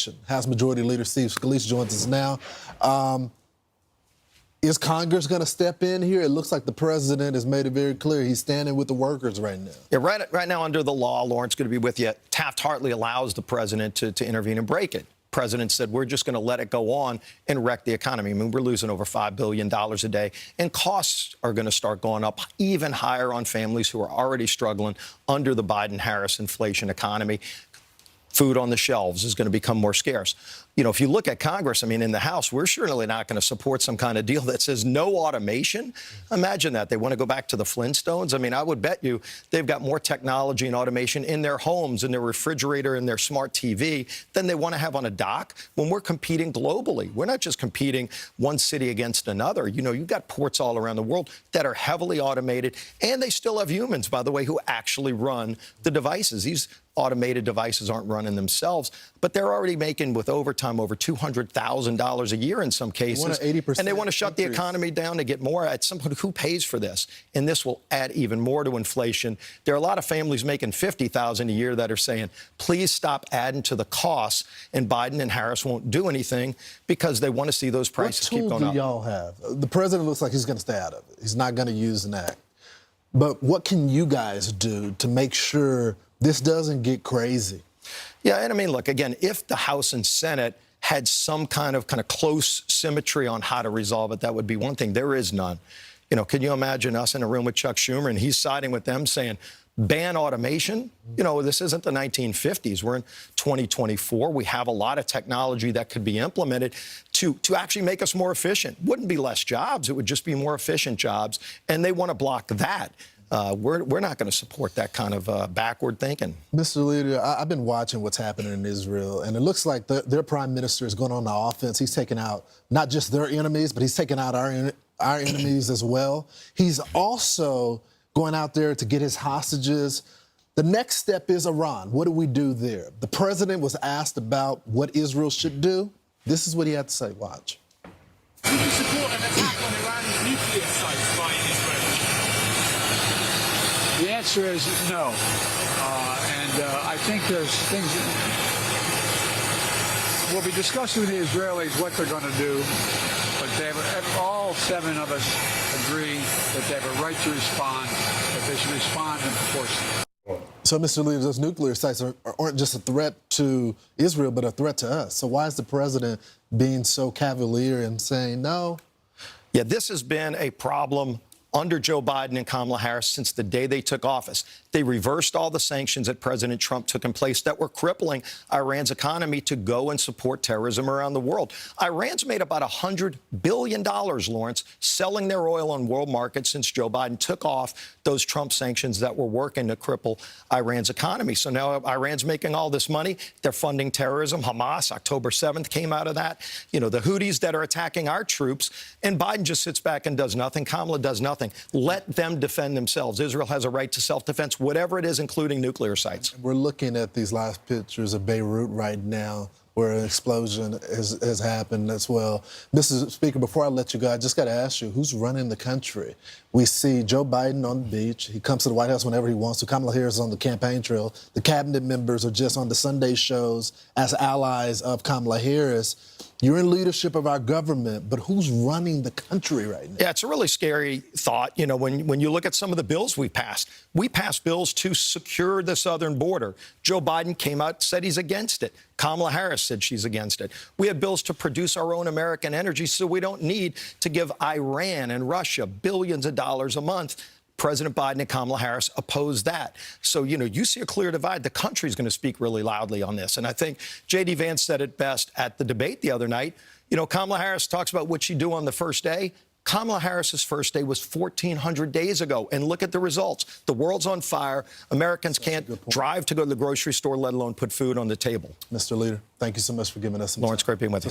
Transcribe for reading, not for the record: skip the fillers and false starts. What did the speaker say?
election. House Majority Leader Steve Scalise joins us now. Is Congress going to step in here? It looks like the president has made it very clear he's standing with the workers right now. Yeah, right now under the law, Lawrence, going to be with you, Taft-Hartley allows the president to intervene and break it. President said, we're just going to let it go on and wreck the economy. I mean, we're losing over $5 billion a day, and costs are going to start going up even higher on families who are already struggling under the Biden-Harris inflation economy. Food on the shelves is going to become more scarce. You know, if you look at Congress, I mean, in the House, we're surely not going to support some kind of deal that says no automation. Imagine that. They want to go back to the Flintstones. I mean, I would bet you they've got more technology and automation in their homes, in their refrigerator, in their smart TV than they want to have on a dock when we're competing globally. We're not just competing one city against another. You know, you've got ports all around the world that are heavily automated, and they still have humans, by the way, who actually run the devices. These automated devices aren't running themselves, but they're already making, with overtime, over $200,000 a year in some cases. And they want to shut the economy down to get more. At some point, who pays for this? And this will add even more to inflation. There are a lot of families making $50,000 a year that are saying, please stop adding to the costs. And Biden and Harris won't do anything because they want to see those prices keep going up. What tools do y'all have? The president looks like he's going to stay out of it. He's not going to use an act. But what can you guys do to make sure this doesn't get crazy? Yeah, and I mean, look, again, if the House and Senate had some kind of close symmetry on how to resolve it, that would be one thing. There is none. You know, can you imagine us in a room with Chuck Schumer and he's siding with them saying, ban automation? You know, this isn't the 1950s. We're in 2024. We have a lot of technology that could be implemented to actually make us more efficient. Wouldn't be less jobs. It would just be more efficient jobs. And they want to block that. We're not going to support that kind of backward thinking. Mr. Leader, I've been watching what's happening in Israel, and it looks like their prime minister is going on the offense. He's taking out not just their enemies, but he's taking out our enemies as well. He's also going out there to get his hostages. The next step is Iran. What do we do there? The president was asked about what Israel should do. This is what he had to say. Watch. Would you support an attack on Iran's nuclear sites by Israel? The answer is no. I think there's things we'll be discussing with the Israelis what they're going to do, but all seven of us agree that they have a right to respond, that they should respond in proportion. So, Mr. Leader, those nuclear sites aren't just a threat to Israel, but a threat to us. So why is the president being so cavalier and saying no? Yeah, this has been a problem under Joe Biden and Kamala Harris since the day they took office. They reversed all the sanctions that President Trump took in place that were crippling Iran's economy to go and support terrorism around the world. Iran's made about $100 billion, Lawrence, selling their oil on world markets since Joe Biden took off those Trump sanctions that were working to cripple Iran's economy. So now Iran's making all this money. They're funding terrorism. Hamas, October 7th, came out of that. You know, the Houthis that are attacking our troops. And Biden just sits back and does nothing. Kamala does nothing. Let them defend themselves. Israel has a right to self-defense, whatever it is, including nuclear sites. We're looking at these last pictures of Beirut right now, where an explosion has happened as well. Mr. Speaker, before I let you go, I just got to ask you, who's running the country? We see Joe Biden on the beach. He comes to the White House whenever he wants to. Kamala Harris is on the campaign trail. The cabinet members are just on the Sunday shows as allies of Kamala Harris. You're in leadership of our government, but who's running the country right now? Yeah, it's a really scary thought. You know, when you look at some of the bills we passed bills to secure the southern border. Joe Biden came out, said he's against it. Kamala Harris said she's against it. We have bills to produce our own American energy so we don't need to give Iran and Russia billions of dollars a month. President Biden and Kamala Harris oppose that. So, you know, you see a clear divide. The country's going to speak really loudly on this. And I think J.D. Vance said it best at the debate the other night. You know, Kamala Harris talks about what she'd do on the first day. Kamala Harris's first day was 1,400 days ago. And look at the results. The world's on fire. Americans can't drive to go to the grocery store, let alone put food on the table. Mr. Leader, thank you so much for giving us some Lawrence, time. great being with you.